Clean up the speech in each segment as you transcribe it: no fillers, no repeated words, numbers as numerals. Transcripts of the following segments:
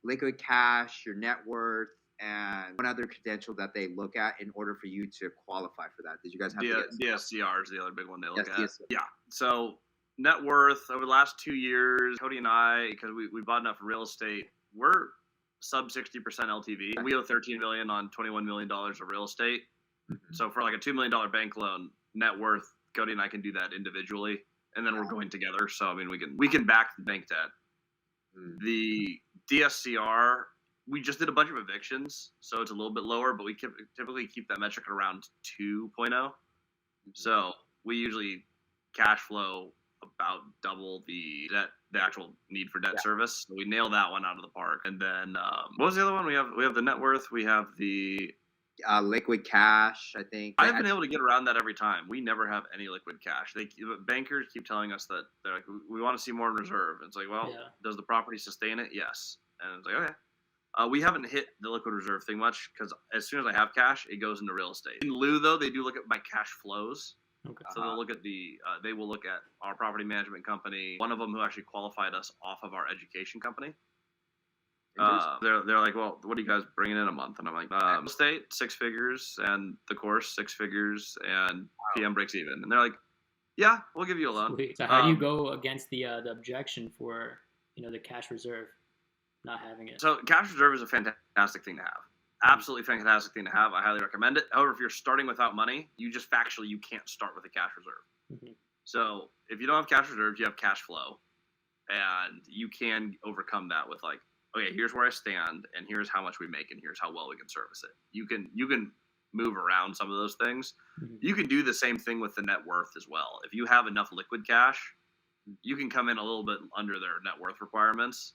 liquid cash, your net worth, and one other credential that they look at in order for you to qualify for that. Did you guys have DSCR is the other big one they look Yes, at. DSCR. Yeah. So net worth over the last 2 years, Cody and I, because we bought enough real estate, we're sub 60% LTV. We owe $13 million on $21 million of real estate. So for like a $2 million bank loan, net worth, Cody and I can do that individually, and then we're going together. So I mean, we can back the bank debt. The DSCR, we just did a bunch of evictions, so it's a little bit lower, but we typically keep that metric around 2.0. So we usually cash flow about double the actual need for debt service. So we nail that one out of the park. And then what was the other one? We have the net worth. We have the liquid cash, I think. I've been able to get around that every time. We never have any liquid cash. Bankers keep telling us that they're like, we want to see more in reserve. It's like, well, does the property sustain it? Yes. And it's like, okay. We haven't hit the liquid reserve thing much because as soon as I have cash, it goes into real estate. In lieu, though, they do look at my cash flows. Okay. So they'll look at they will look at our property management company. One of them who actually qualified us off of our education company. They're like, well, what are you guys bringing in a month? And I'm like, real estate, 6 figures, and the course, 6 figures, and PM breaks even. And they're like, yeah, we'll give you a loan. Sweet. So how do you go against the objection for the cash reserve not having it? So cash reserve is a fantastic thing to have. Absolutely fantastic thing to have. I highly recommend it. However, if you're starting without money, you can't start with a cash reserve. So if you don't have cash reserves, you have cash flow, and you can overcome that with like, okay, here's where I stand, and here's how much we make, and here's how well we can service it. You can move around some of those things. You can do the same thing with the net worth as well. If you have enough liquid cash, you can come in a little bit under their net worth requirements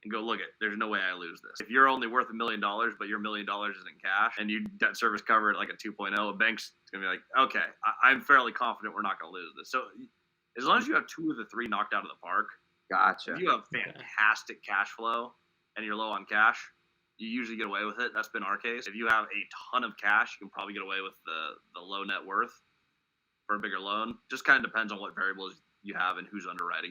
and go, look, there's no way I lose this. If you're only worth $1 million, but your $1 million is in cash, and you debt service cover at like a 2.0, a bank's going to be like, okay, I'm fairly confident we're not going to lose this. So as long as you have 2 of the 3 knocked out of the park, gotcha. If you have fantastic cash flow and you're low on cash, you usually get away with it. That's been our case. If you have a ton of cash, you can probably get away with the low net worth for a bigger loan. Just kind of depends on what variables you have and who's underwriting.